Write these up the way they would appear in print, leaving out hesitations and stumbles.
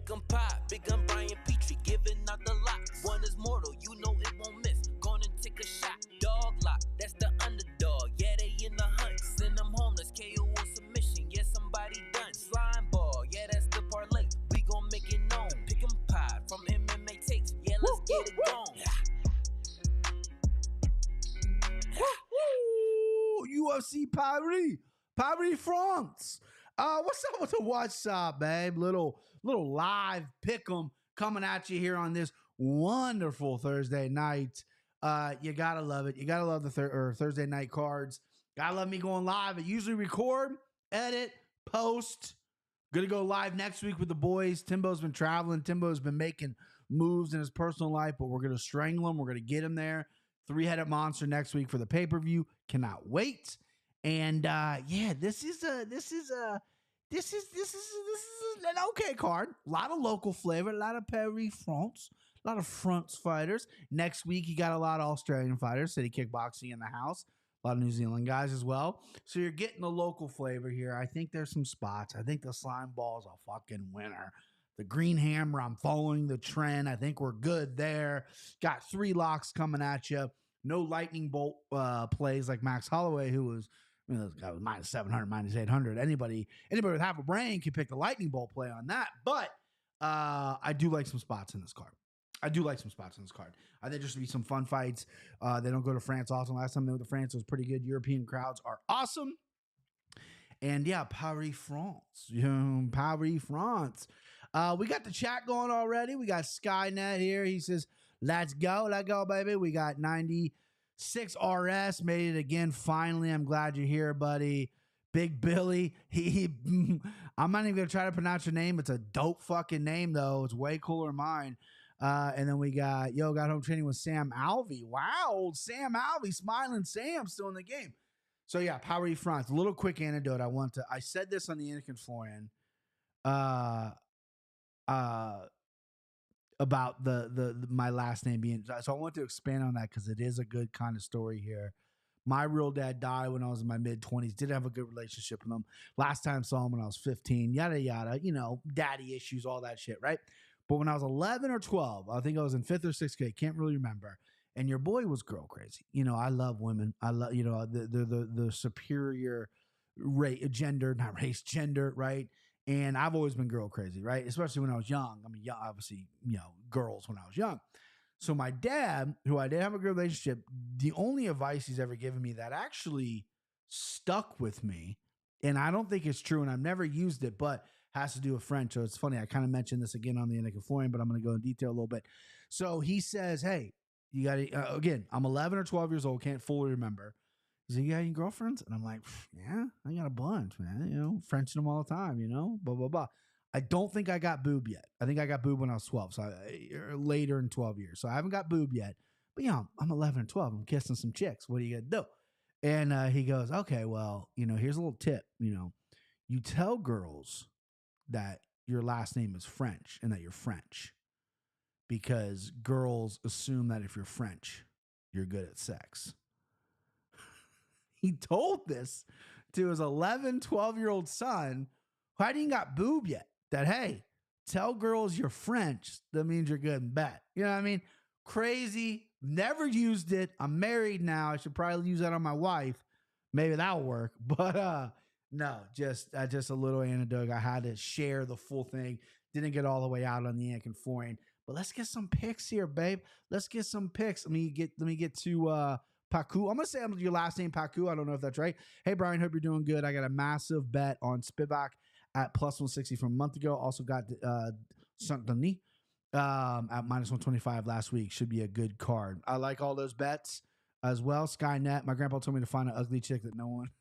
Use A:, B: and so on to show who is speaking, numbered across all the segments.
A: Pick 'em pie, big gun Brian Petrie, giving out the locks. One is mortal, you know it won't miss. Gonna take a shot. Dog lock, that's the underdog. Yeah, they in the hunt. Send them home, let's KO or submission. Yeah, somebody done. Slimeball, yeah, that's the parlay. We gon' make it known. Pick 'em pie from MMA takes. Yeah, let's get it going.
B: UFC Paris France. What's up with the what's up, babe? Little live pick'em coming at you here on this wonderful Thursday night. You gotta love it. You gotta love the Thursday night cards. Gotta love me going live. I usually record, edit, post. Gonna go live next week with the boys. Timbo's been traveling. Timbo's been making moves in his personal life, but we're gonna strangle him. We're gonna get him there. Three-headed monster next week for the pay-per-view. Cannot wait. And yeah, this is an okay card. A lot of local flavor, a lot of Paris France, a lot of France fighters. Next week, you got a lot of Australian fighters, City Kickboxing in the house. A lot of New Zealand guys as well. So you're getting the local flavor here. I think there's some spots. I think the Slimeball is a fucking winner. The Green Hammer, I'm following the trend. I think we're good there. Got 3 locks coming at you. No lightning bolt plays like Max Holloway, who was, I mean, this guy was minus 700, minus 800. Anybody with half a brain can pick the lightning bolt play on that. But I do like some spots in this card. I think there should be some fun fights. They don't go to France often. Last time they went to France, it was pretty good. European crowds are awesome. And yeah, Paris France. Paris France. We got the chat going already. We got Skynet here. He says, let's go, baby. We got 96 RS. Made it again, finally. I'm glad you're here, buddy. Big Billy. I'm not even going to try to pronounce your name. It's a dope fucking name, though. It's way cooler than mine. And then we got home training with Sam Alvey. Wow, Sam Alvey, Smiling Sam, still in the game. So yeah, Paris France. A little quick anecdote. I said this on the Anakin Florian. About the my last name being, so I want to expand on that because it is a good kind of story here. My real dad died when I was in my mid-20s. Didn't have a good relationship with him. Last time saw him when I was 15. Yada yada. Daddy issues, all that shit, right? But when I was 11 or 12, I think I was in 5th or 6th grade. Can't really remember. And your boy was girl crazy. I love women. I love the superior gender, right? And I've always been girl crazy, right? Especially when I was young. I mean, obviously, girls when I was young. So my dad, who I did have a good relationship, the only advice he's ever given me that actually stuck with me, and I don't think it's true, and I've never used it, but has to do with French. So it's funny. I kind of mentioned this again on the Anakin Florian, but I'm going to go in detail a little bit. So he says, hey, you got to, again, I'm 11 or 12 years old, can't fully remember. He's like, you got any girlfriends? And I'm like, yeah, I got a bunch, man. Frenching them all the time, blah, blah, blah. I don't think I got boob yet. I think I got boob when I was 12, so later in 12 years. So I haven't got boob yet. But, I'm 11 and 12. I'm kissing some chicks. What are you going to do? And he goes, okay, well, here's a little tip. You tell girls that your last name is French and that you're French. Because girls assume that if you're French, you're good at sex. He told this to his 11, 12-year-old son who hadn't even got boob yet, that, hey, tell girls you're French. That means you're good in bed. You know what I mean? Crazy. Never used it. I'm married now. I should probably use that on my wife. Maybe that'll work. But no, just a little anecdote. I had to share the full thing. Didn't get all the way out on the Anakin Florian. But let's get some picks here, babe. Let's get some picks. Let me get to Paku. I'm going to say your last name, Paku. I don't know if that's right. Hey, Brian, hope you're doing good. I got a massive bet on Spivak at plus 160 from a month ago. Also got Saint-Denis at minus 125 last week. Should be a good card. I like all those bets as well. Skynet. My grandpa told me to find an ugly chick that no one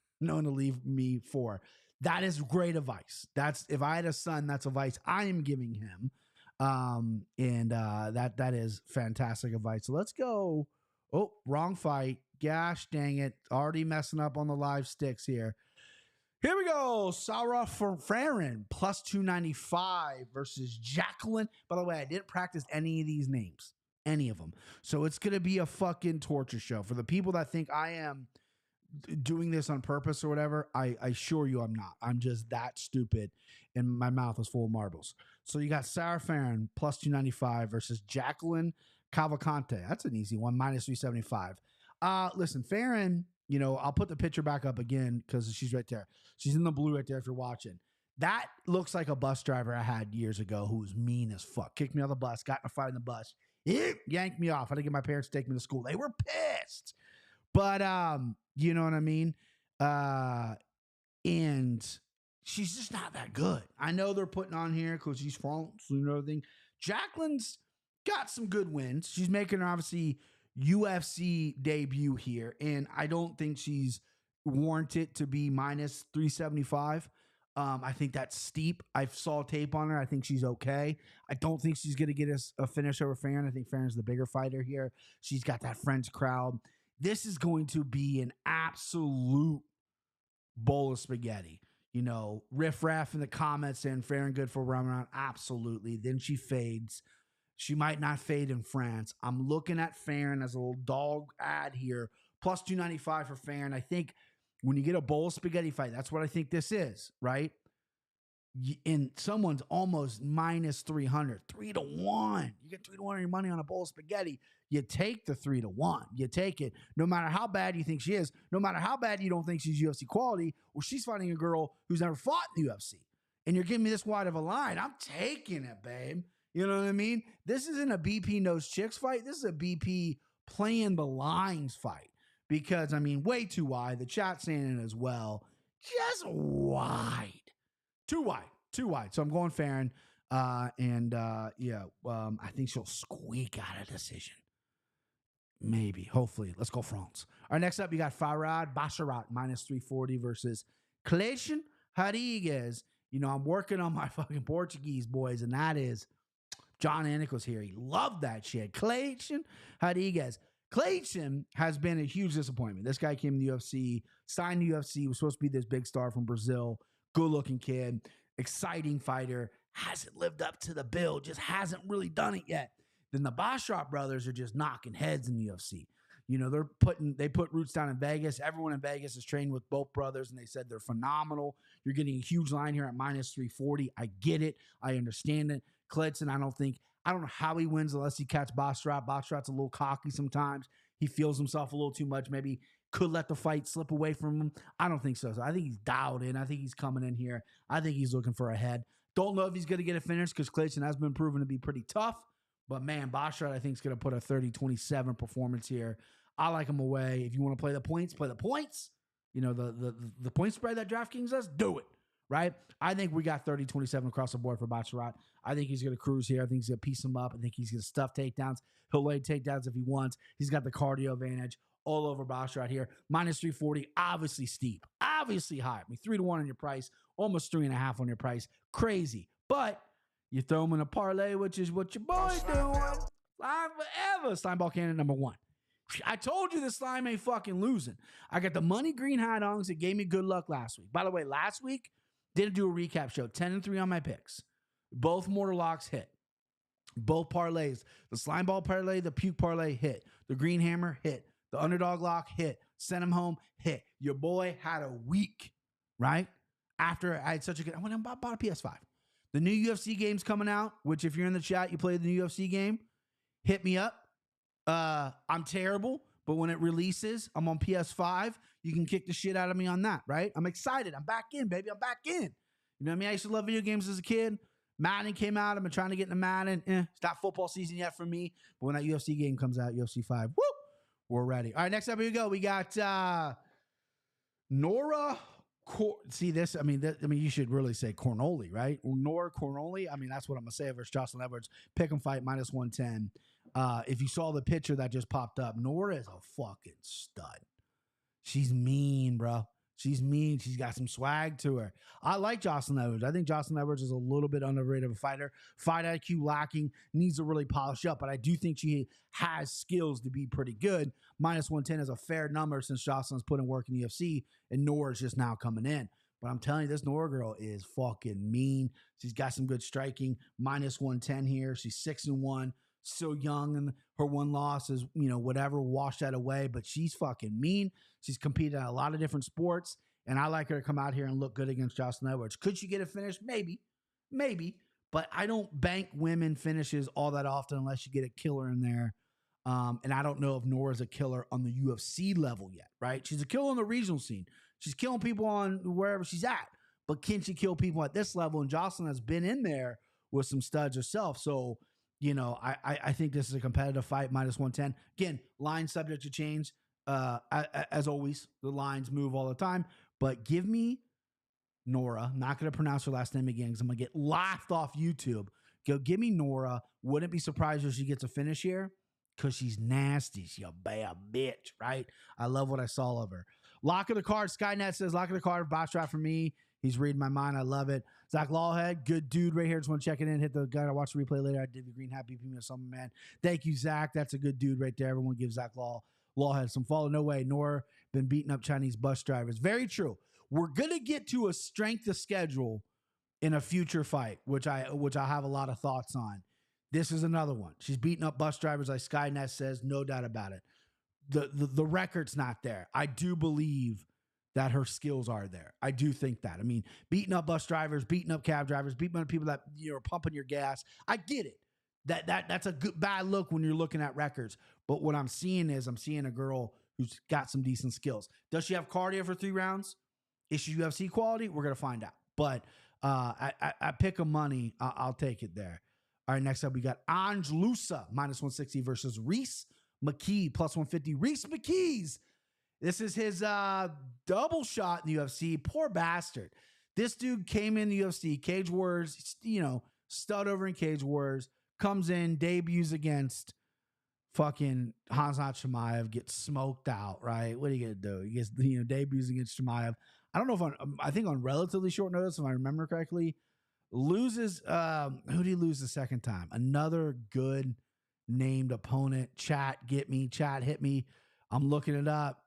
B: to leave me for. That is great advice. That's, if I had a son, that's advice I am giving him. That is fantastic advice. So let's go. Oh, wrong fight. Gosh dang it. Already messing up on the live sticks here. Here we go. Sarah Faren plus 295 versus Jacqueline. By the way, I didn't practice any of these names. Any of them. So it's going to be a fucking torture show. For the people that think I am doing this on purpose or whatever, I assure you I'm not. I'm just that stupid and my mouth is full of marbles. So you got Sarah Faren plus 295 versus Jacqueline Cavicante. That's an easy one, minus 375. Listen, Faren, I'll put the picture back up again because she's right there. She's in the blue right there if you're watching. That looks like a bus driver I had years ago who was mean as fuck. Kicked me on the bus, got in a fight in the bus, yanked me off. I had to get my parents to take me to school. They were pissed. But you know what I mean? And she's just not that good. I know they're putting on here because she's France and everything. Jacqueline's got some good wins. She's making her obviously UFC debut here, and I don't think she's warranted to be minus 375. I think that's steep. I saw tape on her. I think she's okay. I don't think she's going to get a finish over Faren. I think Faren's the bigger fighter here. She's got that French crowd. This is going to be an absolute bowl of spaghetti. Riff raff in the comments saying Faren good for Ramadan. Absolutely. Then she fades. She might not fade in France. I'm looking at Faren as a little dog ad here. Plus 295 for Faren. I think when you get a bowl of spaghetti fight, that's what I think this is, right? And someone's almost minus 300, 3-1. You get 3-1 on your money on a bowl of spaghetti. You take the 3-1. You take it. No matter how bad you think she is, no matter how bad you don't think she's UFC quality, or she's fighting a girl who's never fought in the UFC. And you're giving me this wide of a line. I'm taking it, babe. You know what I mean? This isn't a BP knows chicks fight. This is a BP playing the lines fight. Because, way too wide. The chat's saying it as well. Just wide. Too wide. So I'm going Faren. I think she'll squeak out a decision. Maybe. Hopefully. Let's go France. All right, next up, you got Faren Basharat, minus 340 versus Clayson Rodriguez. I'm working on my fucking Portuguese boys, and that is John Anik was here. He loved that shit. Clayson Rodriguez. Clayson has been a huge disappointment. This guy came to the UFC, signed the UFC, was supposed to be this big star from Brazil, good-looking kid, exciting fighter, hasn't lived up to the bill, just hasn't really done it yet. Then the Basharat brothers are just knocking heads in the UFC. They put roots down in Vegas. Everyone in Vegas is trained with both brothers, and they said they're phenomenal. You're getting a huge line here at minus 340. I get it. I understand it. Clayson, I don't know how he wins unless he catch Basharat. Basharat's a little cocky sometimes. He feels himself a little too much. Maybe could let the fight slip away from him. I don't think so. So I think he's dialed in. I think he's coming in here. I think he's looking for a head. Don't know if he's going to get it finished because Clayson has been proven to be pretty tough. But, man, Basharat, I think, is going to put a 30-27 performance here. I like him away. If you want to play the points, play the points. The point spread that DraftKings does, do it. Right? I think we got 30-27 across the board for Basharat. I think he's going to cruise here. I think he's going to piece him up. I think he's going to stuff takedowns. He'll lay takedowns if he wants. He's got the cardio advantage all over Basharat here. Minus 340, obviously steep. Obviously high. 3-1 on your price. Almost 3.5 on your price. Crazy. But you throw him in a parlay, which is what your boy doing. Slime forever. Slimeball candidate number 1. I told you the slime ain't fucking losing. I got the money green hat on because it gave me good luck last week. By the way, last week, didn't do a recap show. 10-3 on my picks. Both mortar locks hit. Both parlays. The slime ball parlay, the puke parlay hit. The green hammer hit. The underdog lock hit. Sent him home, hit. Your boy had a week, right? After I had such a good... I went and bought a PS5. The new UFC game's coming out, which if you're in the chat, you play the new UFC game, hit me up. I'm terrible, but when it releases, I'm on PS5. You can kick the shit out of me on that, right? I'm excited. I'm back in, baby. I'm back in. You know what I mean? I used to love video games as a kid. Madden came out. I've been trying to get into Madden. It's not football season yet for me, but when that UFC game comes out, UFC 5, whoop, we're ready. All right, next up, here we go. We got Nora. See this? You should really say Coroli, right? Nora Coroli. That's what I'm gonna say versus Jocelyn Edwards. Pick 'em fight minus 110. If you saw the picture that just popped up, Nora is a fucking stud. She's mean, bro. She's mean. She's got some swag to her. I like Jocelyn Edwards. I think Jocelyn Edwards is a little bit underrated of a fighter. Fight IQ lacking. Needs to really polish up. But I do think she has skills to be pretty good. Minus 110 is a fair number since Jocelyn's put in work in the UFC. And Nora's just now coming in. But I'm telling you, this Nora girl is fucking mean. She's got some good striking. Minus 110 here. She's 6-1. Still young, and her one loss is, whatever, wash that away. But she's fucking mean. She's competed at a lot of different sports, and I like her to come out here and look good against Jocelyn Edwards. Could she get a finish? Maybe. but I don't bank women finishes all that often unless you get a killer in there. And I don't know if Nora's a killer on the UFC level yet, right? She's a killer on the regional scene. She's killing people on wherever she's at. But can she kill people at this level? And Jocelyn has been in there with some studs herself. So, I think this is a competitive fight, -110. Again, line subject to change. As always, the lines move all the time. But give me Nora. I'm not going to pronounce her last name again because I'm going to get laughed off YouTube. Give me Nora. Wouldn't be surprised if she gets a finish here because she's nasty. She's a bad bitch, right? I love what I saw of her. Lock of the card. Skynet says, lock of the card. Basharat for me. He's reading my mind. I love it. Zach Lawhead, good dude right here. Just want to check it in. Hit the guy. I watch the replay later. I did the green happy me or something, man. Thank you, Zach. That's a good dude right there. Everyone give Zach Lawhead some follow. No way. Nor been beating up Chinese bus drivers. Very true. We're gonna get to a strength of schedule in a future fight, which I have a lot of thoughts on. This is another one. She's beating up bus drivers like Skynet says, no doubt about it. The record's not there. I do believe that her skills are there. I do think that. I mean, beating up bus drivers, beating up cab drivers, beating up people that are pumping your gas. I get it. That's a bad look when you're looking at records. But what I'm seeing is a girl who's got some decent skills. Does she have cardio for 3 rounds? Is she UFC quality? We're going to find out. But I pick a money. I'll take it there. All right, next up, we got An-Lua, -160 versus Mcke, +150. Mcke's. This is his double shot in the UFC. Poor bastard. This dude came in the UFC, Cage Wars, stud over in Cage Wars, comes in, debuts against fucking Khamzat Chimaev, gets smoked out, right? What are you going to do? He gets, debuts against Chimaev. I don't know if I think on relatively short notice, if I remember correctly, loses, who did he lose the second time? Another good named opponent. Chat, hit me. I'm looking it up.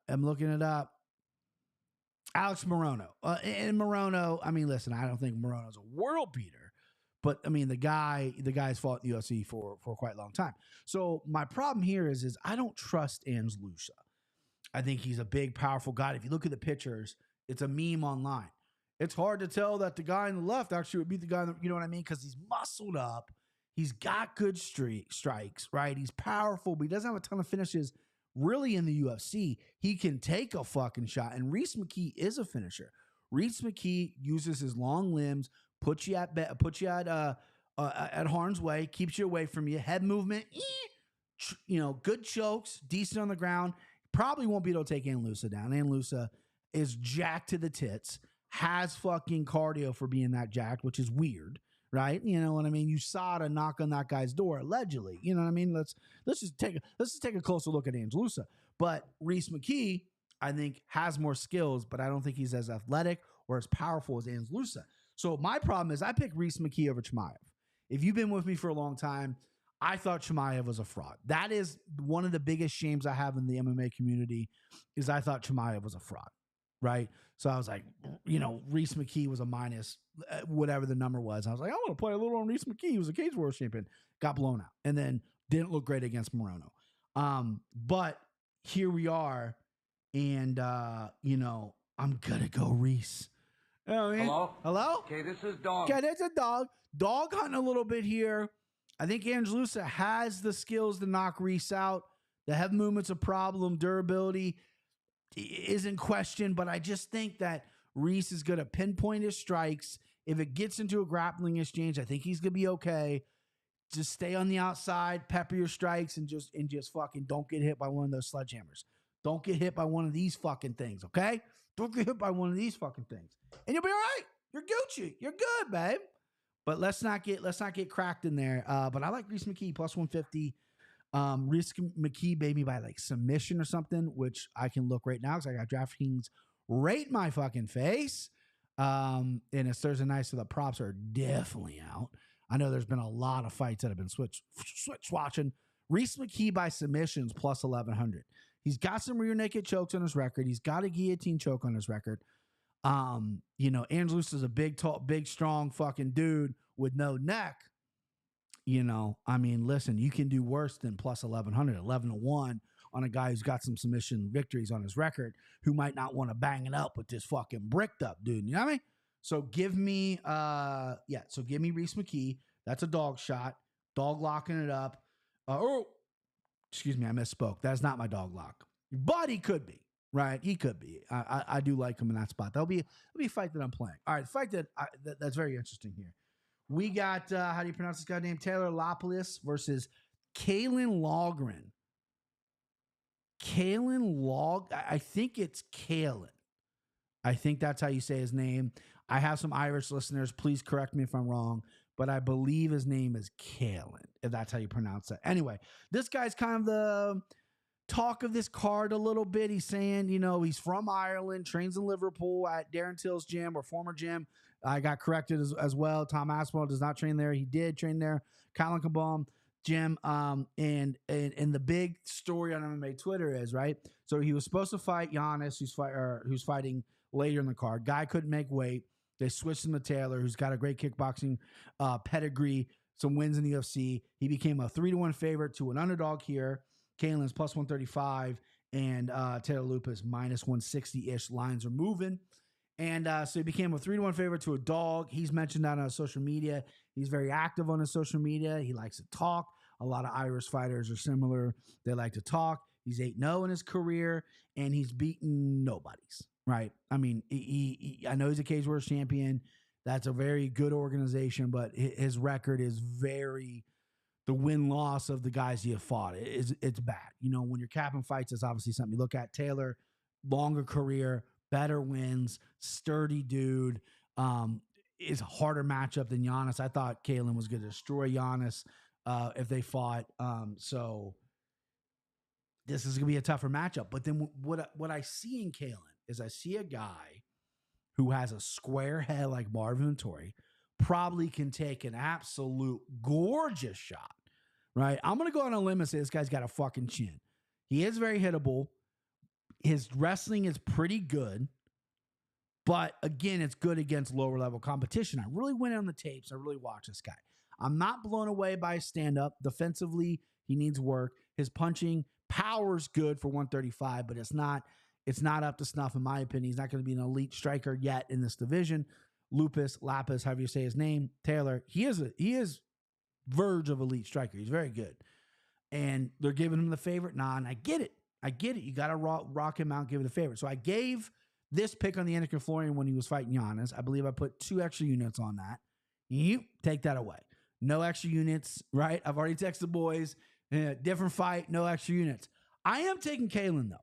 B: Alex Morono. And Morono, I mean, listen, I don't think Morono's a world beater, but I mean, the guy's fought in the UFC for quite a long time. So my problem here is I don't trust An-Lua. I think he's a big, powerful guy. If you look at the pictures, it's a meme online. It's hard to tell that the guy on the left actually would beat the guy on the, you know what I mean? Because he's muscled up. He's got good strikes, right? He's powerful, but he doesn't have a ton of finishes. Really, in the UFC, he can take a fucking shot. And Mcke is a finisher. Mcke uses his long limbs, puts you at harm's way, keeps you away from you. Head movement, good chokes, decent on the ground. Probably won't be able to take An-Lua down. An-Lua is jacked to the tits, has fucking cardio for being that jacked, which is weird. Right, you know what I mean. You saw it knock on that guy's door allegedly. You know what I mean. Let's just take a closer look at An-Lua. But Mcke, I think, has more skills, but I don't think he's as athletic or as powerful as An-Lua. So my problem is I pick Mcke over Chimaev. If you've been with me for a long time, I thought Chimaev was a fraud. That is one of the biggest shames I have in the MMA community. Is I thought Chimaev was a fraud. Right. So I was like, Mcke was a minus, whatever the number was. I was like, I want to play a little on Mcke. He was a Cage World champion, got blown out, and then didn't look great against Morono. But here we are, and I'm gonna go Reese. Oh, man. Hello.
C: Okay, this is Dog.
B: Okay, that's a dog. Dog hunting a little bit here. I think An-Lua has the skills to knock Reese out. The head movement's a problem. Durability isn't questioned, but I just think that Reese is going to pinpoint his strikes. If it gets into a grappling exchange, I think he's going to be okay. Just stay on the outside, pepper your strikes, and just fucking don't get hit by one of those sledgehammers. Don't get hit by one of these fucking things, okay? Don't get hit by one of these fucking things, and you'll be all right. You're Gucci. You're good, babe. But let's not get cracked in there. But I like Reese Mcke +150. Reese Mcke baby by like submission or something, which I can look right now because I got DraftKings right in my fucking face. And it's Thursday night, so the props are definitely out. I know there's been a lot of fights that have been switch watching. Reese Mcke by submissions +1100. He's got some rear naked chokes on his record. He's got a guillotine choke on his record. An-Lua is a big, tall, big, strong fucking dude with no neck. Listen, you can do worse than +1100, 11-1 on a guy who's got some submission victories on his record who might not want to bang it up with this fucking bricked up dude. You know what I mean? So give me Reese Mcke. That's a dog shot. Dog locking it up. Excuse me, I misspoke. That's not my dog lock. But he could be, right? He could be. I do like him in that spot. That'll be a fight that I'm playing. All right, fight that's very interesting here. We got, how do you pronounce this guy name? Taylor Lapoulis versus Kaln Logren. I think it's Kalin. I think that's how you say his name. I have some Irish listeners. Please correct me if I'm wrong, but I believe his name is Kalin, if that's how you pronounce it. Anyway, this guy's kind of the talk of this card a little bit. He's saying, he's from Ireland, trains in Liverpool at Darren Till's gym or former gym. I got corrected as well. Tom Aspinall does not train there. He did train there. Colin Cabom gym. And the big story on MMA Twitter is, right, so he was supposed to fight Giannis, who's fighting later in the card. Guy couldn't make weight. They switched him to Taylor, who's got a great kickboxing pedigree, some wins in the UFC. He became a 3-1 favorite to an underdog here. Kalen's plus 135 and Taylor Lupus minus 160-ish. Lines are moving. And so he became a 3-1 favorite to a dog. He's mentioned that on social media. He's very active on his social media. He likes to talk. A lot of Irish fighters are similar. They like to talk. He's 8-0 in his career, and he's beaten nobodies, right? I mean, I know he's a Cage Warriors champion. That's a very good organization, but his record is the win-loss of the guys he have fought. It's bad. When you're capping fights, it's obviously something you look at. Taylor, longer career, better wins, sturdy dude, is a harder matchup than Giannis. I thought Kalin was going to destroy Giannis if they fought. So this is going to be a tougher matchup. But then what I see in Kalin is I see a guy who has a square head like Marvin Vettori, probably can take an absolute gorgeous shot, right? I'm going to go on a limb and say this guy's got a fucking chin. He is very hittable. His wrestling is pretty good. But again, it's good against lower level competition. I really went on the tapes. I really watched this guy. I'm not blown away by his stand-up. Defensively, he needs work. His punching power's good for 135, but it's not up to snuff, in my opinion. He's not going to be an elite striker yet in this division. Lapis, however you say his name, Taylor, he is verge of elite striker. He's very good. And they're giving him the favorite. Nah, and I get it. You got to rock him out, give it the favorite. So I gave this pick on the Annika Florian when he was fighting Giannis. I believe I put 2 extra units on that. You take that away. No extra units, right? I've already texted the boys. Different fight, no extra units. I am taking Kalin, though.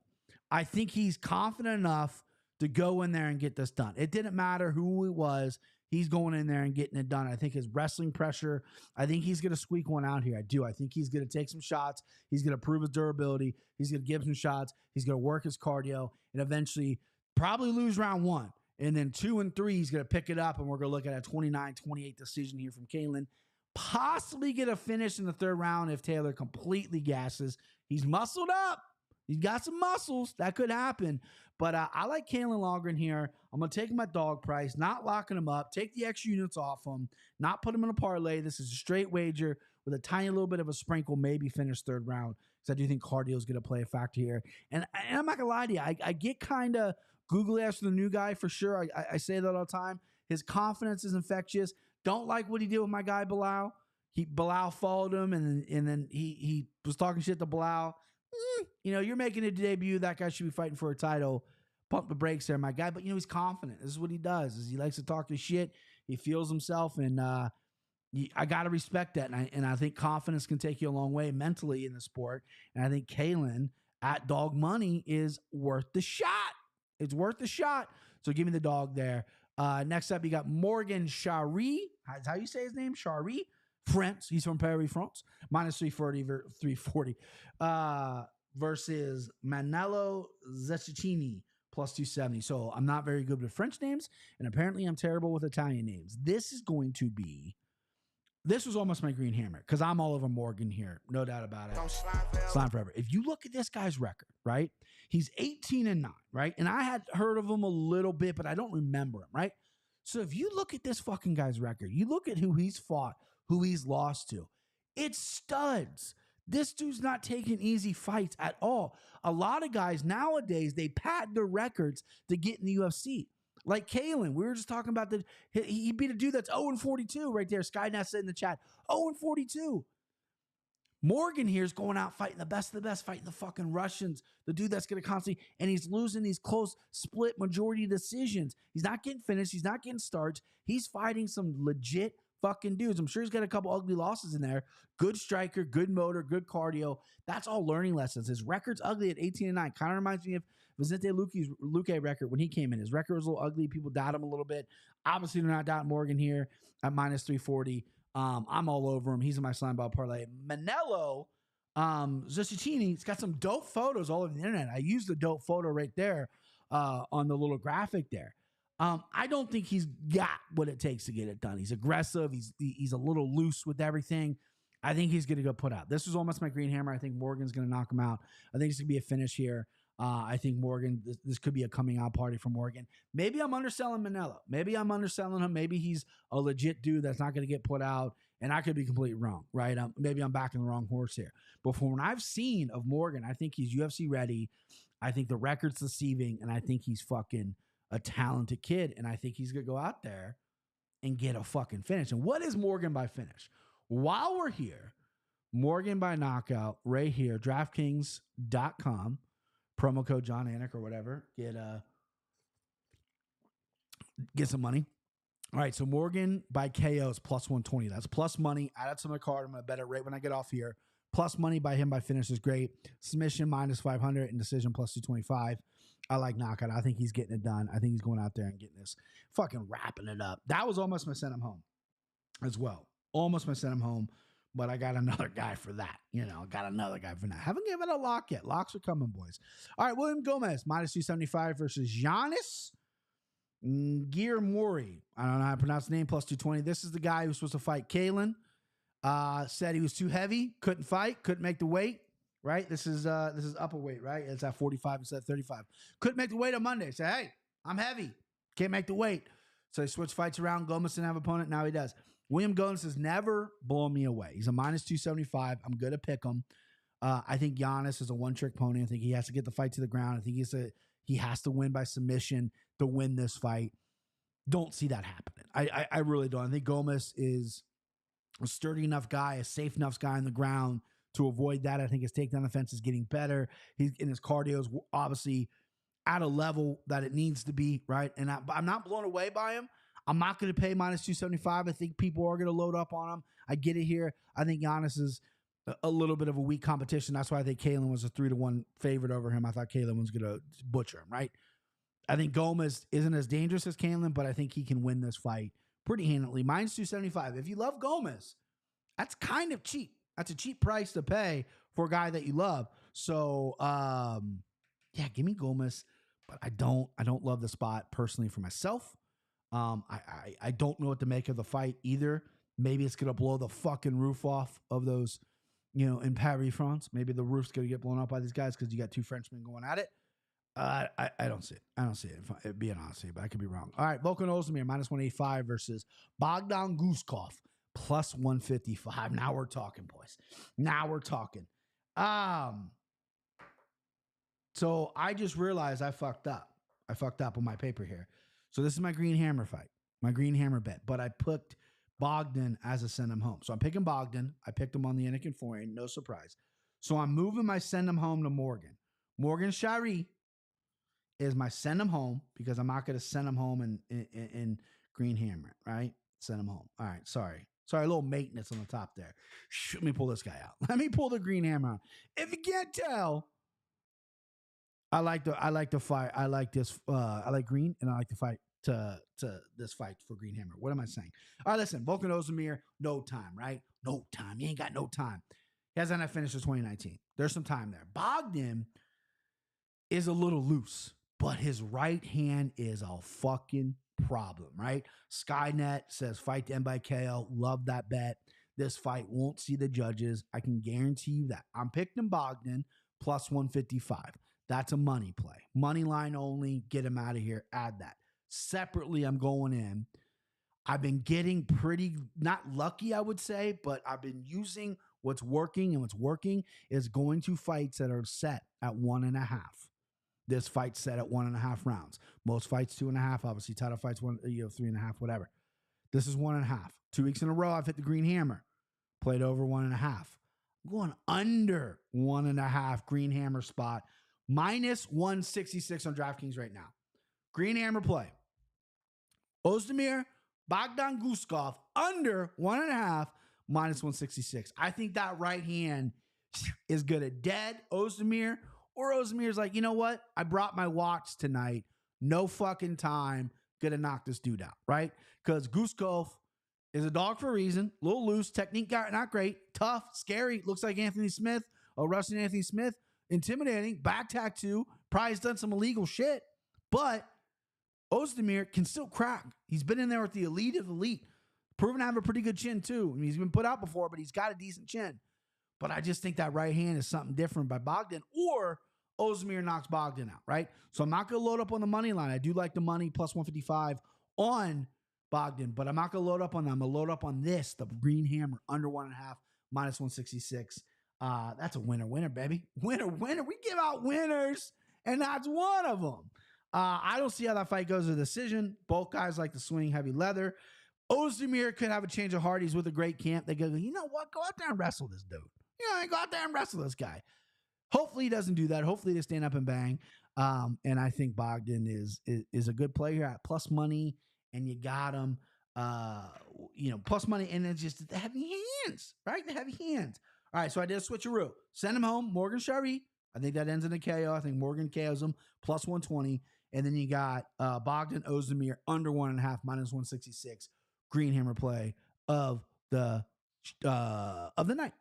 B: I think he's confident enough to go in there and get this done. It didn't matter who it was. He's going in there and getting it done. I think his wrestling pressure, I think he's going to squeak one out here. I do. I think he's going to take some shots. He's going to prove his durability. He's going to give some shots. He's going to work his cardio and eventually probably lose round 1. And then 2 and 3, he's going to pick it up, and we're going to look at a 29-28 decision here from Kalin. Possibly get a finish in the 3rd round if Taylor completely gasses. He's muscled up. He's got some muscles. That could happen. But I like Kalin Logren here. I'm going to take him at dog price, not locking him up, take the extra units off him, not put him in a parlay. This is a straight wager with a tiny little bit of a sprinkle, maybe finish 3rd round, because I do think cardio is going to play a factor here. And I'm not going to lie to you. I get kind of googly eyes for the new guy for sure. I say that all the time. His confidence is infectious. Don't like what he did with my guy Bilal. Bilal followed him, and then he was talking shit to Bilal. You're making a debut. That guy should be fighting for a title. Pump the brakes there, my guy. But, he's confident. This is what he does. Is he likes to talk his shit. He feels himself, and I got to respect that. And I think confidence can take you a long way mentally in the sport. And I think Kalin at dog money is worth the shot. It's worth the shot. So give me the dog there. Next up, you got Morgan Charry. That's how you say his name? Charry. France. He's from Paris, France. Minus 340. Versus Manello Zacchini. Plus 270. So I'm not very good with French names. And apparently I'm terrible with Italian names. This was almost my green hammer, because I'm all over Morgan here. No doubt about it. Slime forever. If you look at this guy's record, right? He's 18-9, right? And I had heard of him a little bit, but I don't remember him, right? So if you look at this fucking guy's record, you look at who he's fought, who he's lost to, it's studs. This dude's not taking easy fights at all. A lot of guys nowadays, they pad their records to get in the UFC. Like Kaln, we were just talking about he beat a dude that's 0-42 right there. Skynet said in the chat, 0-42. Morgan here is going out fighting the best of the best, fighting the fucking Russians, the dude that's going to constantly, and he's losing these close split majority decisions. He's not getting finished. He's not getting starts. He's fighting some legit fucking dudes. I'm sure he's got a couple ugly losses in there. Good striker, good motor, good cardio. That's all learning lessons. His record's ugly at 18-9. Kind of reminds me of Vicente Luque record when he came in. His record was a little ugly. People doubt him a little bit. Obviously, they're not doubting Morgan here at minus 340. I'm all over him. He's in my Slimeball parlay. Manelo Zocchini, he's got some dope photos all over the internet. I used the dope photo right there on the little graphic there. I don't think he's got what it takes to get it done. He's aggressive. He's a little loose with everything. I think he's going to go put out. This was almost my green hammer. I think Morgan's going to knock him out. I think it's going to be a finish here. I think Morgan, this could be a coming out party for Morgan. Maybe I'm underselling Manelo. Maybe I'm underselling him. Maybe he's a legit dude that's not going to get put out, and I could be completely wrong, right? Maybe I'm backing the wrong horse here. But from what I've seen of Morgan, I think he's UFC ready. I think the record's deceiving, and I think he's fucking a talented kid, and I think he's going to go out there and get a fucking finish. And what is Morgan by finish? While we're here, Morgan by knockout right here, DraftKings.com. Promo code John Anik or whatever. Get some money. All right, so Morgan by KO is plus 120. That's plus money. Add it to my card. I'm going to bet it right when I get off here. Plus money by him by finish is great. Submission minus 500 and decision plus 225. I like knockout. I think he's getting it done. I think he's going out there and getting this, fucking wrapping it up. That was almost my send him home as well. Almost my send him home. But I got another guy for that. Haven't given a lock yet. Locks are coming, boys. All right, William Gomez, minus 275 versus Giannis Mory. I don't know how to pronounce the name, plus 220. This is the guy who's supposed to fight Kaln. Said he was too heavy, couldn't fight, couldn't make the weight, right? This is upper weight, right? It's at 45 instead of 35. Couldn't make the weight on Monday. Say, hey, I'm heavy. Can't make the weight. So he switched fights around. Gomez didn't have an opponent. Now he does. William Gomez has never blown me away. He's a minus 275. I'm going to pick him. I think Giannis is a one-trick pony. I think he has to get the fight to the ground. I think he has to win by submission to win this fight. Don't see that happening. I really don't. I think Gomez is a sturdy enough guy, a safe enough guy on the ground to avoid that. I think his takedown defense is getting better. His cardio is obviously at a level that it needs to be, right? And I'm not blown away by him. I'm not going to pay minus 275. I think people are going to load up on him. I get it here. I think Giannis is a little bit of a weak competition. That's why I think Kaln was a 3-1 favorite over him. I thought Kaln was going to butcher him, right? I think Gomez isn't as dangerous as Kaln, but I think he can win this fight pretty handily. Minus 275. If you love Gomez, that's kind of cheap. That's a cheap price to pay for a guy that you love. So, yeah, give me Gomez. But I don't love the spot personally for myself. I don't know what to make of the fight either. Maybe it's going to blow the fucking roof off of those, in Paris, France. Maybe the roof's going to get blown up by these guys because you got two Frenchmen going at it. I don't see it. I don't see it, being honest, but I could be wrong. All right, Volkan Ozdemir, minus 185 versus Bogdan Gusov, plus 155. Now we're talking, boys. Now we're talking. So I just realized I fucked up. I fucked up on my paper here. So this is my green hammer fight, my green hammer bet. But I picked Bogdan as a send him home. So I'm picking Bogdan. I picked him on the Anakin Foreign, no surprise. So I'm moving my send him home to Morgan. Morgan Shahe is my send him home because I'm not going to send him home in green hammer, right? Send him home. All right, sorry. Sorry, a little maintenance on the top there. Let me pull this guy out. Let me pull the green hammer out. If you can't tell, I like the fight. I like this. I like green, and I like to fight to this fight for green hammer. What am I saying? All right, listen. Volkan Ozdemir, no time, right? No time. You ain't got no time. He hasn't had finished 2019. There's some time there. Bogdan is a little loose, but his right hand is a fucking problem, right? Skynet says fight to end by KO. Love that bet. This fight won't see the judges. I can guarantee you that. I'm picking Bogdan plus 155. That's a money play. Money line only. Get him out of here. Add that. Separately, I'm going in. I've been getting pretty, not lucky, I would say, but I've been using what's working, and what's working is going to fights that are set at 1.5. This fight's set at 1.5 rounds. Most fights 2.5. Obviously, title fights 3.5, whatever. This is 1.5. 2 weeks in a row, I've hit the green hammer. Played over 1.5. I'm going under 1.5 green hammer spot. Minus 166 on DraftKings right now. Green hammer play. Ozdemir, Bogdan Gusov, under 1.5, minus 166. I think that right hand is good at dead Ozdemir, or Ozdemir's like, you know what? I brought my watch tonight. No fucking time. Gonna knock this dude out, right? Because Gusov is a dog for a reason. A little loose. Technique not great. Tough. Scary. Looks like Anthony Smith. Rusty Anthony Smith. Intimidating. Back tattoo. Probably has done some illegal shit. But Ozdemir can still crack. He's been in there with the elite of elite. Proven to have a pretty good chin, too. I mean, he's been put out before, but he's got a decent chin. But I just think that right hand is something different by Bogdan, or Ozdemir knocks Bogdan out, right? So I'm not going to load up on the money line. I do like the money plus 155 on Bogdan, but I'm not going to load up on that. I'm going to load up on this, the green hammer, under 1.5, minus 166. That's a winner, baby. Winner. We give out winners, and that's one of them. I don't see how that fight goes to decision. Both guys like to swing heavy leather. Ozdemir could have a change of heart. He's with a great camp. They go, you know what? Go out there and wrestle this dude. Go out there and wrestle this guy. Hopefully he doesn't do that. Hopefully they stand up and bang. And I think Bogdan is a good player at plus money, and you got him. Plus money, and it's just the heavy hands, right? The heavy hands. All right, so I did a switcheroo. Send him home. Morgan Shahe. I think that ends in a KO. I think Morgan KOs him plus 120. And then you got Bogdan Ozdemir under 1.5, minus 166. Green hammer play of the night.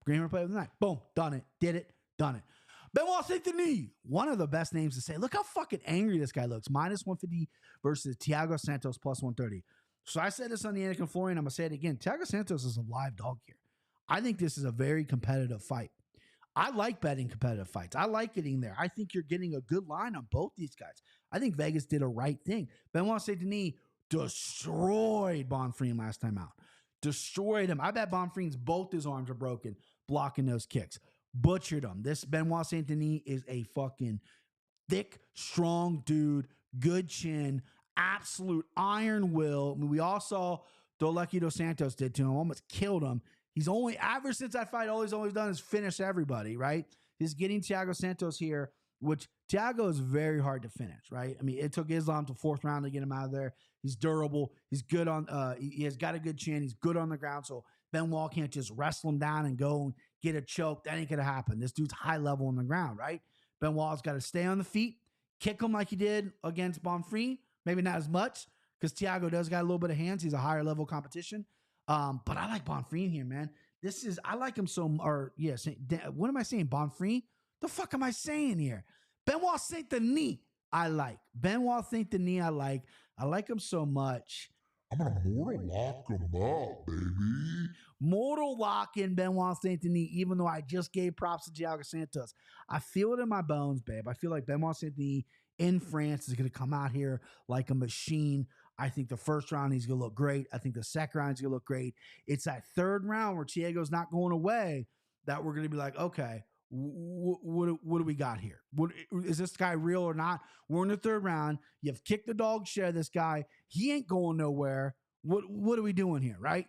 B: Green hammer play of the night. Boom. Done it. Did it. Done it. Benoit Saint-Denis. One of the best names to say. Look how fucking angry this guy looks. Minus 150 versus Thiago Santos plus 130. So I said this on the Anakin Florian. I'm going to say it again. Thiago Santos is a live dog here. I think this is a very competitive fight. I like betting competitive fights. I like getting there. I think you're getting a good line on both these guys. I think Vegas did a right thing. Benoit Saint-Denis destroyed Bonfreen last time out. Destroyed him. I bet Bonfreen's both his arms are broken blocking those kicks. Butchered him. This Benoit Saint-Denis is a fucking thick, strong dude. Good chin. Absolute iron will. I mean, we all saw Dolecky Dos Santos did to him. Almost killed him. He's only, ever since that fight, all he's always done is finish everybody, right? He's getting Thiago Santos here, which Thiago is very hard to finish, right? I mean, it took Islam to 4th round to get him out of there. He's durable. He's good on, he has got a good chin. He's good on the ground. So Benoit can't just wrestle him down and go and get a choke. That ain't going to happen. This dude's high level on the ground, right? Benoit's got to stay on the feet, kick him like he did against Bonfreen. Maybe not as much because Thiago does got a little bit of hands. He's a higher level competition. But I like Bonfreen here, man. I like him so, what am I saying? Bonfreen? The fuck am I saying here? Benoit Saint-Denis, I like. Benoit Saint-Denis, I like. I like him so much.
C: I'm going to mortal lock him up, baby.
B: Mortal lock in Benoit Saint-Denis, even though I just gave props to Thiago Santos. I feel it in my bones, babe. I feel like Benoit Saint-Denis in France is going to come out here like a machine. I think the first round he's going to look great. I think the second round he's going to look great. It's that third round where Thiago's not going away that we're going to be like, okay, what do we got here? Is this guy real or not? We're in the third round. You've kicked the dog shit of this guy. He ain't going nowhere. What are we doing here, right?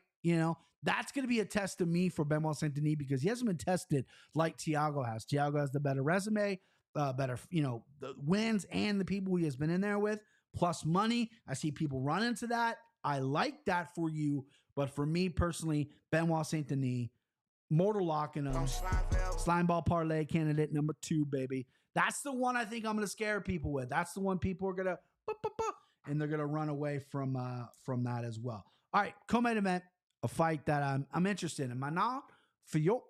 B: That's going to be a test to me for Benoit Saint-Denis because he hasn't been tested like Thiago has. Thiago has the better resume, better, the wins and the people he has been in there with. Plus money. I see people run into that. I like that for you. But for me personally, Benoit Saint-Denis, mortal locking him. Slimeball parlay candidate number 2, baby. That's the one I think I'm going to scare people with. That's the one people are going to, and they're going to run away from that as well. All right, co-main event, a fight that I'm interested in. Manon Fiorot,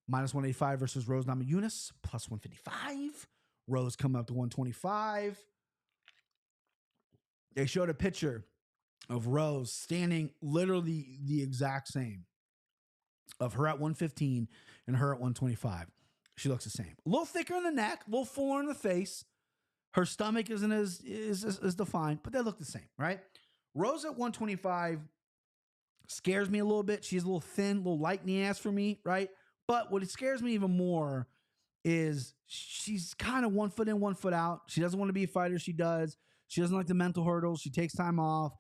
B: minus 185 versus Rose Namajunas, plus 155. Rose coming up to 125. They showed a picture of Rose standing literally the exact same of her at 115 and her at 125. She looks the same. A little thicker in the neck, a little fuller in the face. Her stomach isn't as defined, but they look the same, right? Rose at 125 scares me a little bit. She's a little thin, a little light in the ass for me, right? But what scares me even more is she's kind of 1 foot in, 1 foot out. She doesn't want to be a fighter. She does. She doesn't like the mental hurdles. She takes time off.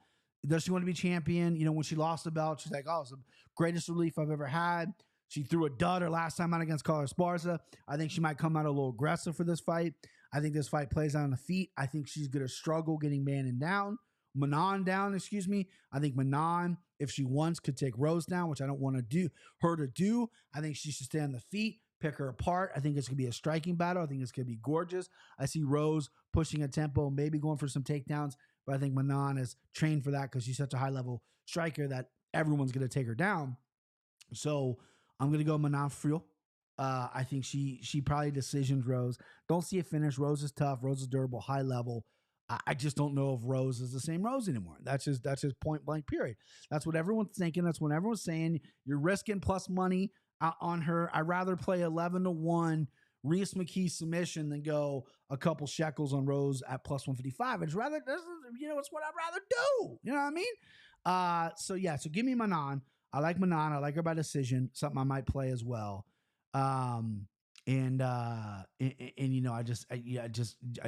B: Does she want to be champion? You know, when she lost the belt, she's like, oh, it's the greatest relief I've ever had. She threw a dud her last time out against Carla Esparza. I think she might come out a little aggressive for this fight. I think this fight plays out on the feet. I think she's going to struggle getting Manon down, excuse me. I think Manon, if she wants, could take Rose down, which I don't want her to do. I think she should stay on the feet, pick her apart. I think it's going to be a striking battle. I think it's going to be gorgeous. I see Rose pushing a tempo, maybe going for some takedowns, but I think Manon is trained for that because she's such a high-level striker that everyone's going to take her down. So I'm going to go Manon Friel. I think she probably decisions Rose. Don't see a finish. Rose is tough. Rose is durable, high level. I just don't know if Rose is the same Rose anymore. That's just point blank period. That's what everyone's thinking. That's what everyone's saying. You're risking plus money on her. I'd rather play 11-1 Reese Mcke submission than go a couple shekels on Rose at plus 155. It's rather, it's what I'd rather do. You know what I mean? So give me Manon. I like Manon. I like her by decision. Something I might play as well. I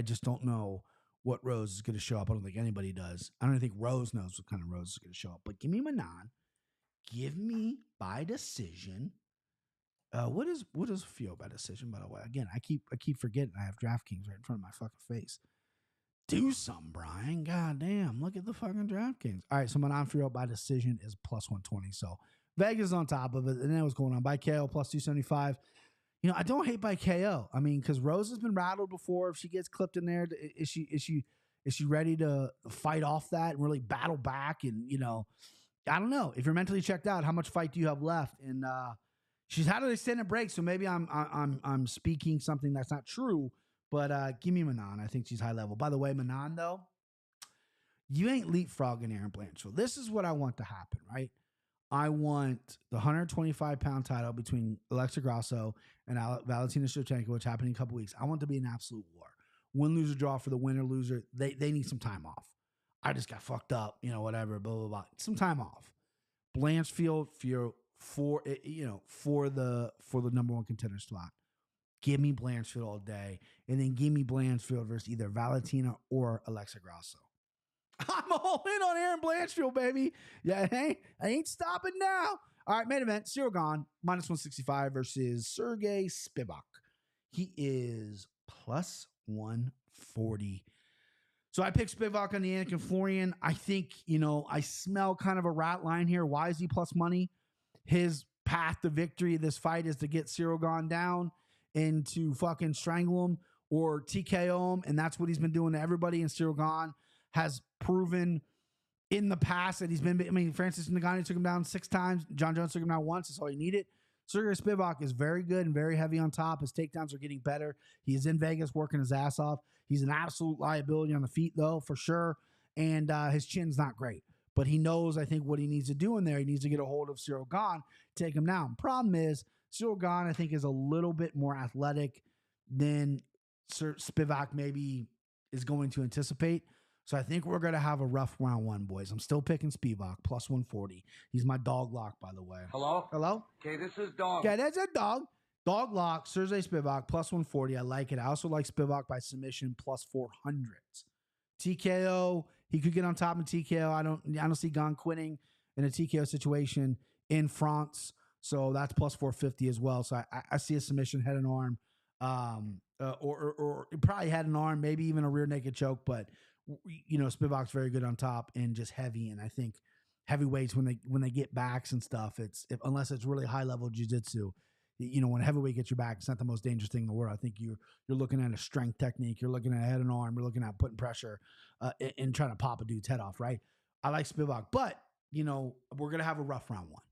B: just don't know what Rose is going to show up. I don't think anybody does. I don't think Rose knows what kind of Rose is going to show up. But give me Manon. Give me by decision. What is feel by decision? By the way, again, I keep forgetting I have DraftKings right in front of my fucking face. Do something, Brian. God damn, look at the fucking DraftKings. All right, so Manon Feel by decision is plus 120. So Vegas on top of it, and then what's going on by KO plus 275. You know, I don't hate by KO. I mean, because Rose has been rattled before. If she gets clipped in there, is she ready to fight off that and really battle back? And I don't know. If you're mentally checked out, how much fight do you have left? And she's had an extended break, so maybe I'm speaking something that's not true. But give me Manon. I think she's high level. By the way, Manon though, you ain't leapfrogging Aaron Blanchfield. This is what I want to happen, right? I want the 125-pound title between Alexa Grasso and Valentina Shevchenko, which happened in a couple weeks. I want to be an absolute war. Win, lose, or draw for the winner, loser. They need some time off. I just got fucked up, whatever, blah, blah, blah. Some time off. Blanchfield for the number one contender slot. Give me Blanchfield all day, and then give me Blanchfield versus either Valentina or Alexa Grasso. I'm all in on Aaron Blanchfield, baby. Yeah, I ain't stopping now. All right, main event, Cyril Gane, minus 165 versus Sergey Spivak. He is plus 140. So I picked Spivak on the Anakin Florian. I think, I smell kind of a rat line here. Why is he plus money? His path to victory of this fight is to get Cyril Gane down and to fucking strangle him or TKO him, and that's what he's been doing to everybody. And Cyril Gane has proven in the past that Francis Ngannou took him down 6 times. John Jones took him down once. That's all he needed. Sergey Spivak is very good and very heavy on top. His takedowns are getting better. He's in Vegas working his ass off. He's an absolute liability on the feet, though, for sure. And his chin's not great. But he knows, I think, what he needs to do in there. He needs to get a hold of Cyril Gane, take him down. Problem is, Cyril Gane, I think, is a little bit more athletic than Spivak maybe is going to anticipate. So I think we're going to have a rough round one, boys. I'm still picking Spivak, plus 140. He's my dog lock, by the way.
D: Hello?
B: Hello?
D: Okay, this is dog.
B: Yeah, that's a dog. Dog lock, Sergey Spivak, plus 140. I like it. I also like Spivak by submission, plus 400. TKO, he could get on top of TKO. I don't see Gane quitting in a TKO situation in France. So that's plus 450 as well. So I see a submission, head and arm, or probably head and arm, maybe even a rear naked choke. But Spivak's very good on top and just heavy. And I think heavyweights when they get backs and stuff, unless it's really high level jiu-jitsu, when a heavyweight gets your back, it's not the most dangerous thing in the world. I think you're looking at a strength technique. You're looking at head and arm. You're looking at putting pressure and trying to pop a dude's head off. Right? I like Spivak, but we're gonna have a rough round one.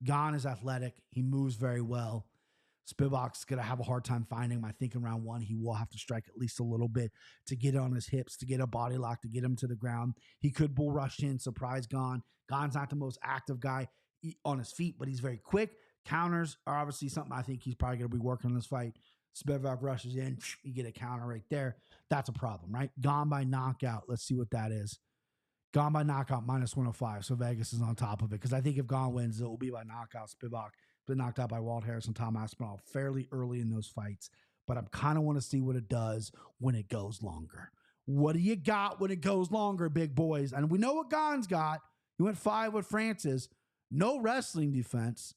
B: Gane is athletic. He moves very well. Spivak's going to have a hard time finding him. I think in round one, he will have to strike at least a little bit to get on his hips, to get a body lock, to get him to the ground. He could bull rush in, surprise Gane. Gane's not the most active guy on his feet, but he's very quick. Counters are obviously something I think he's probably going to be working on this fight. Spivak rushes in, you get a counter right there. That's a problem, right? Gane by knockout. Let's see what that is. Gane by knockout, minus 105. So Vegas is on top of it. Because I think if Gane wins, it will be by knockout. Spivak been knocked out by Walt Harris and Tom Aspinall fairly early in those fights. but I kind of want to see what it does when it goes longer. What do you got when it goes longer, big boys? And we know what Gon's got. He went 5 with Francis. No wrestling defense.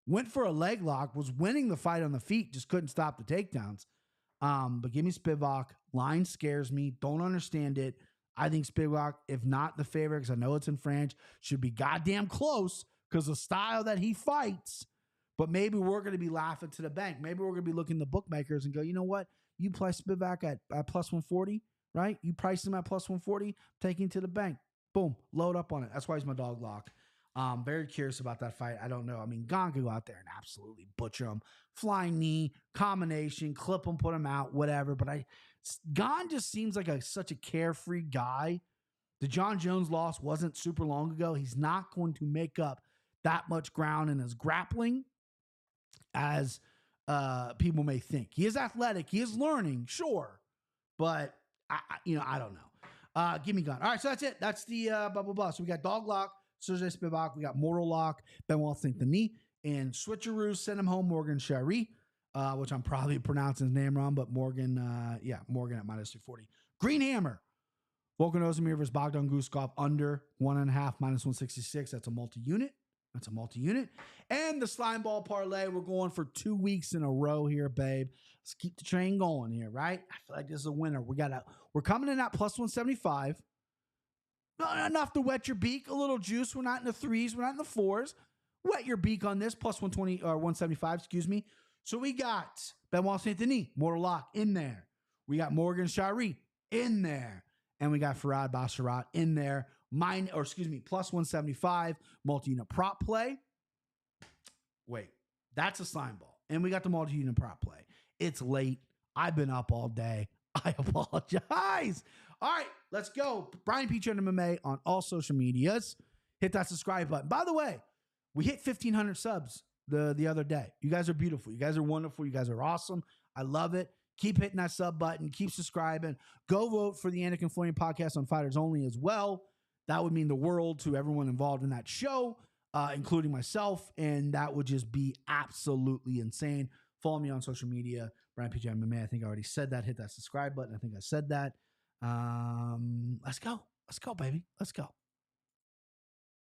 B: Went for a leg lock. Was winning the fight on the feet. Just couldn't stop the takedowns. But give me Spivak. Line scares me. Don't understand it. I think Spivak, if not the favorite, because I know it's in French, should be goddamn close because the style that he fights. But maybe we're going to be laughing to the bank. Maybe we're going to be looking at the bookmakers and go, you know what? You play Spivak at plus 140. Right? You price him at plus 140, taking to the bank. Boom, load up on it. That's why he's my dog lock. Very curious about that fight. I don't know. I mean, Gon could go out there and absolutely butcher him. Flying knee, combination, clip him, put him out, whatever. But Gon just seems like such a carefree guy. The John Jones loss wasn't super long ago. He's not going to make up that much ground in his grappling as people may think. He is athletic. He is learning, sure. But I don't know. Give me Gon. All right, so that's it. That's the blah, blah, blah. So we got Dog Lock, Sergey Spivak. We got Mortal Lock, Benoit Saint-Denis. And Switcheroo, send him home, Morgan Shahe, which I'm probably pronouncing his name wrong, but Morgan, Morgan at minus 240. Green Hammer, Volkan Ozdemir versus Bogdan Gusov under 1.5, minus 166. That's a multi-unit. And the Slimeball parlay, we're going for 2 weeks in a row here, babe. Let's keep the train going here, right? I feel like this is a winner. We're coming in at plus 175. Not enough to wet your beak. A little juice. We're not in the 3s. We're not in the 4s. Wet your beak on this. Plus 120 or 175, excuse me. So we got Benoit Saint-Denis, Mortal Lock in there. We got Morgan Shahe in there. And we got Farad Basharat in there. Plus 175 multi-unit prop play. Wait, that's a slime ball. And we got the multi-unit prop play. It's late. I've been up all day. I apologize. All right, let's go. Brian Peach and MMA on all social medias. Hit that subscribe button. By the way, we hit 1,500 subs the other day. You guys are beautiful. You guys are wonderful. You guys are awesome. I love it. Keep hitting that sub button. Keep subscribing. Go vote for the Anakin Florian podcast on Fighters Only as well. That would mean the world to everyone involved in that show, including myself, and that would just be absolutely insane. Follow me on social media, Brian PJ MMA. I think I already said that. Hit that subscribe button. I think I said that. Let's go. Let's go, baby. Let's go.